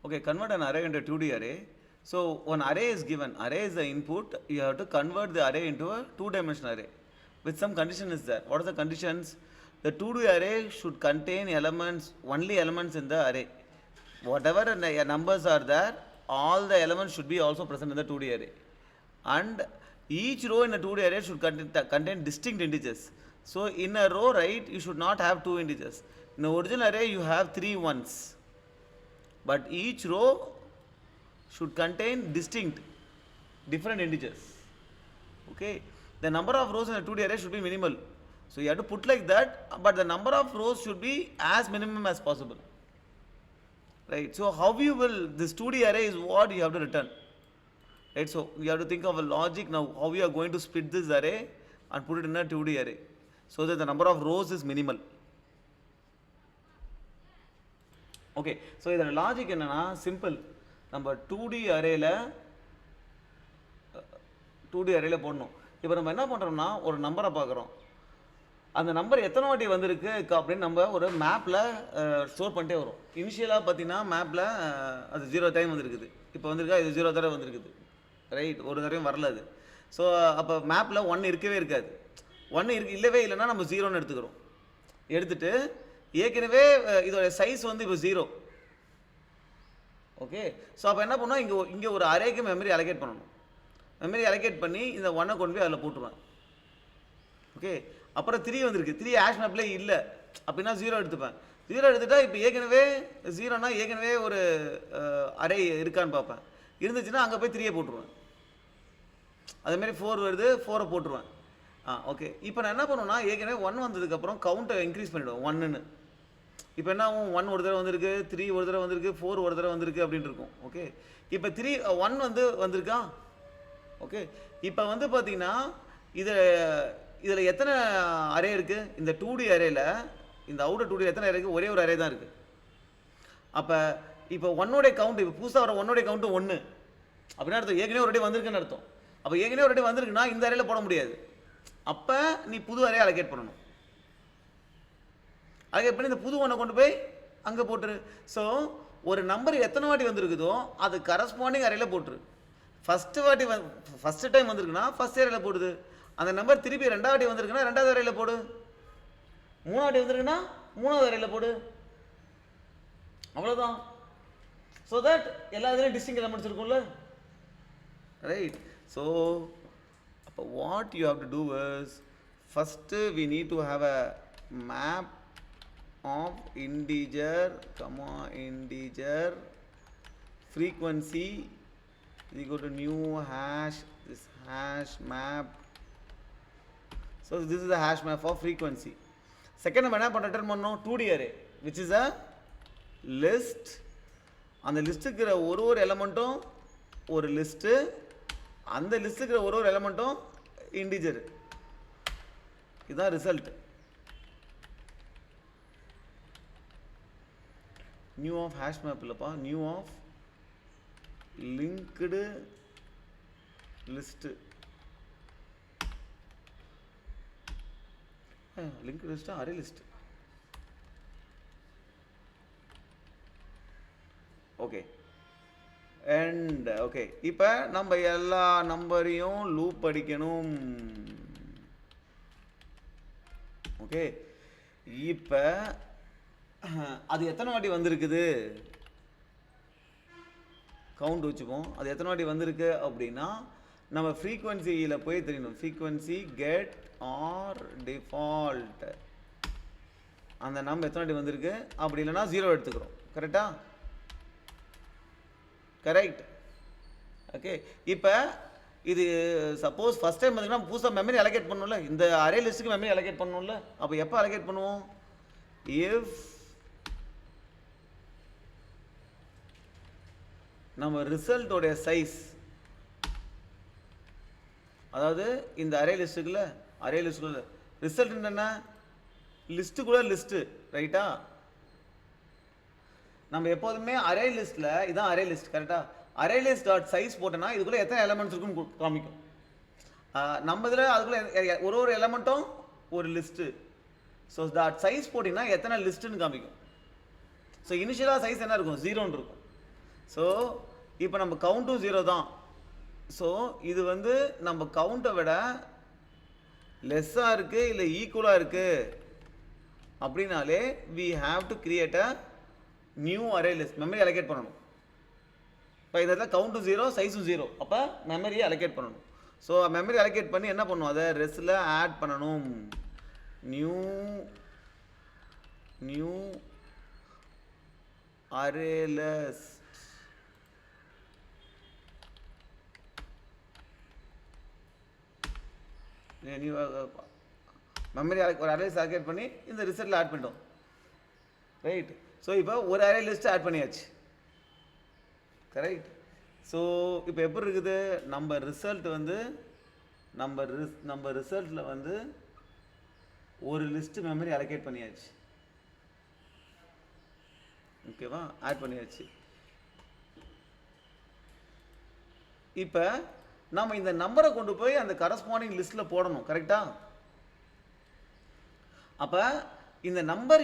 Okay, convert an array into a 2D array. So one array is given. Array is the input. You have to convert the array into a two-dimensional array. With some condition is there. What are the conditions? The 2D array should contain elements, only elements in the array. Whatever numbers are there, all the elements should be also present in the 2D array. And each row in a 2D array should contain distinct integers. So in a row, right, you should not have two integers. In the original array, you have 3 ones. But each row should contain different integers. Okay, the number of rows in a 2D array should be minimal. So you have to put like that, but the number of rows should be as minimum as possible. Right, so how you will, this 2D array is what you have to return. Right, so you have to think of a logic now, how we are going to split this array and put it in a 2D array, so that the number of rows is minimal. Okay, so இதோட logic என்னன்னா simple. நம்ம 2D அரேயில் போடணும். இப்போ நம்ம என்ன பண்ணுறோம்னா ஒரு நம்பரை பார்க்குறோம். அந்த நம்பர் எத்தனை வாட்டி வந்திருக்கு அப்படின்னு நம்ம ஒரு மேப்பில் ஸ்டோர் பண்ணிட்டே வரும். இனிஷியலாக பார்த்தீங்கன்னா மேப்பில் அது 0 டைம் வந்திருக்குது. இப்போ வந்திருக்கா, இது 0 தடவை வந்திருக்குது. ரைட், ஒரு தடவையும் வரல அது. ஸோ அப்போ மேப்பில் 1 இருக்கவே இருக்காது. 1 இல்லவே இல்லைன்னா நம்ம 0ன்னு எடுத்துக்கிறோம். எடுத்துகிட்டு ஏற்கனவே இதோட சைஸ் வந்து இப்போ 0. ஓகே, ஸோ அப்போ என்ன பண்ணோம், இங்கே ஒரு அரேக்கு மெமரி அலோகேட் பண்ணணும். மெமரி அலோகேட் பண்ணி இந்த 1 கொண்டு போய் அதில் போட்டுருவேன். ஓகே, அப்புறம் 3 வந்திருக்கு. 3 ஹேஷ் மேப்லேயே இல்லை அப்படின்னா 0 எடுத்துப்பேன். 0 எடுத்துட்டா இப்போ ஏற்கனவே 0னா ஏற்கனவே ஒரு அரே இருக்கான்னு பார்ப்பேன். இருந்துச்சுன்னா அங்கே போய் 3 போட்டுருவேன். அதேமாதிரி 4 வருது, 4 போட்டுருவேன். ஓகே, இப்போ நான் என்ன பண்ணுவேன்னா ஏற்கனவே 1 வந்ததுக்கப்புறம் கவுண்ட்டை இன்க்ரீஸ் பண்ணிவிடுவேன் 1ன்னு. இப்போ என்ன ஆகும், 1 ஒரு தடவை வந்திருக்கு, 3 ஒரு தடவை வந்திருக்கு, 4 ஒரு தடவை வந்திருக்கு அப்படின்னு இருக்கும். ஓகே, இப்போ 1 வந்திருக்கா. ஓகே, இப்போ வந்து பார்த்தீங்கன்னா இதில் எத்தனை அரே இருக்குது, இந்த 2D அரேயில், இந்த அவுட்டர் 2D எத்தனை அரே இருக்குது, ஒரே ஒரு அரே தான் இருக்குது. அப்போ இப்போ 1 கவுண்ட், இப்போ புதுசாக வர 1 கவுண்ட்டு 1 அப்படின்னா அர்த்தம் ஏற்கனவே ஒரு அடி வந்திருக்குன்னு அர்த்தம். அப்போ ஏற்கனவே ஒரு அடி வந்திருக்குன்னா இந்த அரேயில் போட முடியாது. அப்போ நீ புது அரே அலோகேட் பண்ணணும். அலோகேட் பண்ணி இந்த புது 1 கொண்டு போய் அங்கே போட்டுரு. ஸோ ஒரு நம்பர் எத்தனை வாட்டி வந்திருக்குதோ அது கரஸ்பாண்டிங் அரேயில் போட்டுரு. ஃபஸ்ட்டு டைம் வந்திருக்குன்னா ஃபஸ்ட் அரேயில் போடுது. அந்த நம்பர் திருப்பி 2வது வாட்டி வந்திருக்குன்னா 2வது அரேயில் போடு. 3வது வாட்டி வந்திருக்குன்னா 3வது அரேயில் போடு. அவ்வளோதான். ஸோ தட் எல்லா இதுலேயும் டிஸ்டிங் எலமெண்ட்ஸ் இருக்கும்ல. ரைட், ஸோ அப்போ what you have to do is, first we need to have a map of integer frequency is equal to new hash, this hash map. So this is the hash map for frequency. Second நம்ம என்ன return பண்ணோம், 2D array which is a list. அந்த லிஸ்ட்டுக்கு ஒரு எலமெண்ட்டும் ஒரு list, அந்த லிஸ்ட்டுக்கு ஒரு எலமெண்ட்டும் இன்டிஜர். இதுதான் result. New of hash map இல்லைப்பா, new of linked list. Linked list array list. Okay, and okay, இப்போ நம்ம எல்லா நம்பரையும் லூப் அடிக்கணும். ஓகே, இப்போ அது எத்தனை வாட்டி வந்திருக்குது கவுண்ட் வச்சுப்போம். அது எத்தனை வாட்டி வந்திருக்கு அப்படின்னா நம்ம ஃப்ரீக்வன்சியில் போய் தெரியணும். ஃப்ரீக்வன்சி கெட் ஆர் டிஃபால்ட், அந்த நம்பர் எத்தனை வாட்டி வந்திருக்கு. அப்படி இல்லைன்னா 0 எடுத்துக்கிறோம். கரெக்டா? கரெக்ட். ஓகே, இப்போ இது சப்போஸ் ஃபஸ்ட் டைம் பார்த்தீங்கன்னா புதுசாக மெமரி அலோகேட் பண்ணணும்ல, இந்த அரே லிஸ்ட்டுக்கு மெமரி அலோகேட் பண்ணணும்ல. அப்போ எப்போ அலோகேட் பண்ணுவோம், இஃப் நம்ம ரிசல்ட்டோடைய சைஸ், அதாவது இந்த அரே லிஸ்ட்டுக்குள்ள ரிசல்ட் என்ன, லிஸ்ட்டுக்குள்ள லிஸ்ட்டு. ரைட்டா? நம்ம எப்போதுமே அரே லிஸ்ட்டில் இதான் அரே லிஸ்ட். கரெக்டாக? அரே லிஸ்ட் டாட் சைஸ் போட்டோன்னா இதுக்குள்ளே எத்தனை எலமெண்ட்ஸ் இருக்குன்னு காமிக்கும். நம்ம இதில் அதுக்குள்ளே ஒரு எலமெண்ட்டும் ஒரு லிஸ்ட்டு. ஸோ டாட் சைஸ் போட்டிங்கன்னா எத்தனை லிஸ்ட்டுன்னு காமிக்கும். ஸோ இனிஷியலாக சைஸ் என்ன இருக்கும், 0ன்னு இருக்கும். ஸோ இப்போ நம்ம கவுண்ட்டும் 0 தான். ஸோ இது வந்து நம்ம கவுண்ட்டை விட லெஸ்ஸாக இருக்குது இல்லை ஈக்குவலாக இருக்குது அப்படின்னாலே we have to create a new array list. Memory allocate பண்ணணும். இப்போ இந்த இடத்துல கவுண்ட்டும் 0 சைஸும் 0, அப்போ மெமரியை அலோகேட் பண்ணணும். ஸோ மெமரி அலோகேட் பண்ணி என்ன பண்ணுவோம், அதை ரெஸ்ட்டில் ஆட் பண்ணணும். New array list. மெமரி ஒரு அரே லிஸ்ட் அலோகேட் பண்ணி இந்த ரிசல்ட்டில் ஆட் பண்ணிட்டோம். ரைட். ஸோ இப்போ ஒரு அரே லிஸ்ட் ஆட் பண்ணியாச்சு. கரெக்ட். ஸோ இப்போ எப்படி இருக்குது, நம்ம ரிசல்ட் வந்து நம்ம ரிசல்ட்டில் வந்து ஒரு லிஸ்ட்டு மெமரி அலோகேட் பண்ணியாச்சு. ஓகேவா, ஆட் பண்ணியாச்சு. இப்போ நம்ம இந்த நம்பரை கொண்டு போய் அந்த கரஸ்பாண்டிங் லிஸ்ட்டில் போடணும். கரெக்டா? அப்போ இந்த நம்பர்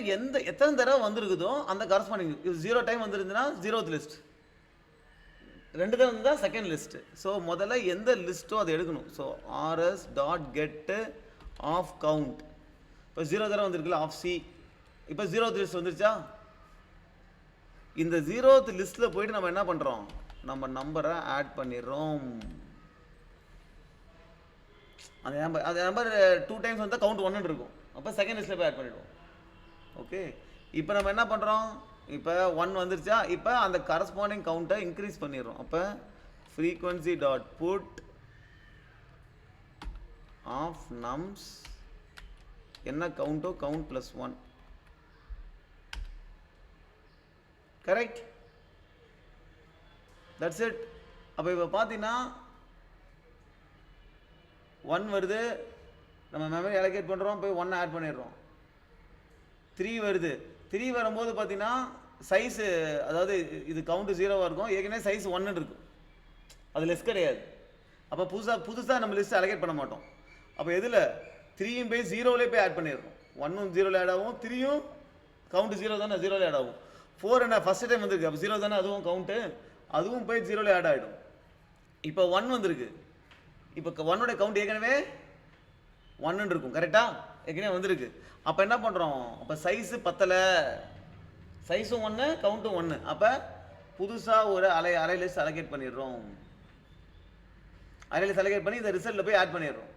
எத்தனை தடவை வந்திருக்குதோ அந்த கரஸ்பாண்டிங் 0 டைம் வந்துருந்துன்னா 0th லிஸ்ட், 2 தடவை வந்து தான் செகண்ட் லிஸ்ட்டு. ஸோ முதல்ல எந்த லிஸ்ட்டோ அதை எடுக்கணும். ஸோ rs டாட் கெட்டு ஆஃப் கவுண்ட். இப்போ 0 தடவை வந்துருக்குல்ல, ஆஃப் சி. இப்போ 0th லிஸ்ட் வந்துருச்சா? இந்த 0th லிஸ்ட்டில் போயிட்டு நம்ம என்ன பண்ணுறோம், நம்ம நம்பரை ஆட் பண்ணிடுறோம். அந்த நம்பர் 2 டைம்ஸ் வந்தால் கவுண்ட் 1 இருக்கும். அப்போ செகண்ட் லிஸ்ட்டில் போய் ஆட் பண்ணிவிடுவோம். ஓகே. இப்போ நம்ம என்ன பண்ணுறோம், இப்போ 1 வந்துருச்சா, இப்போ அந்த கரஸ்பாண்டிங் கவுண்ட்டை இன்க்ரீஸ் பண்ணிடுறோம். அப்போ frequency dot put of nums என்ன கவுண்ட்டோ count plus 1. Correct. That's it. அப்போ இப்போ பார்த்தீங்கன்னா 1 வருது, நம்ம மெமரி அலோகேட் பண்ணுறோம், போய் 1 ஆட் பண்ணிடுறோம். 3 வருது. 3 வரும்போது பார்த்தீங்கன்னா சைஸு, அதாவது இது கவுண்ட்டு 0வாக இருக்கும், ஏற்கனவே சைஸ் 1 இருக்கும், அது லெஸ் கிடையாது. அப்போ புதுசாக நம்ம லிஸ்ட் அலோகேட் பண்ண மாட்டோம். அப்போ எதில் 3யும் போய் 0விலே போய் ஆட் பண்ணிடுறோம். 1ம் 0வில் ஆட் ஆகும், 3யும் கவுண்ட்டு 0 தானே, 0வில் ஆட் ஆகும். 4 என்ன ஃபஸ்ட் டைம் வந்துருக்கு, அப்போ 0 தானே, அதுவும் கவுண்ட்டு, அதுவும் போய் 0வில் ஆட் ஆகிடும். இப்போ 1 வந்திருக்கு. இப்போ 1உடைய கவுண்ட் ஏற்கனவே 1 இருக்கும். கரெக்டாக? ஏற்கனவே வந்திருக்கு. அப்போ என்ன பண்ணுறோம், அப்போ சைஸு பத்தலை, சைஸும் 1 கவுண்ட்டும் 1. அப்போ புதுசாக ஒரு அரே லிஸ்ட் அலோகேட் பண்ணிடுறோம். அரே லிஸ்ட் அலோகேட் பண்ணி இந்த ரிசல்ட்டில் போய் ஆட் பண்ணிடுறோம்.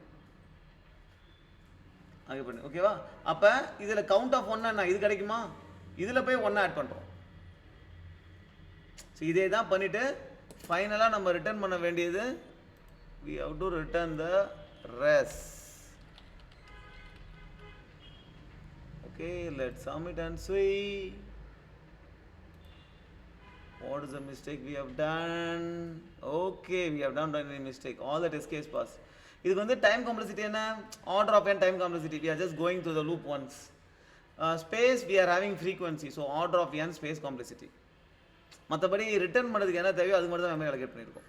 அங்கே பண்ணி ஓகேவா. அப்போ இதில் கவுண்ட் ஆஃப் 1 என்ன, இது கிடைக்குமா, இதில் போய் 1 ஆட் பண்ணுறோம். ஸோ இதே தான் பண்ணிவிட்டு ஃபைனலாக நம்ம ரிட்டர்ன் பண்ண வேண்டியது, we have to return the rest. Okay, let's submit and see what is the mistake we have done. Okay, we have done any mistake, all the test case pass. இதுக்கு வந்து time complexity என்ன, order of n time complexity, we are just going through the loop once. Space we are having frequency, so order of n space complexity. மற்றபடி return பண்ணுறதுக்கு என்ன தேவையோ அது மட்டும் தான் மெமரி அலோகேட் பண்ணியிருக்கோம்.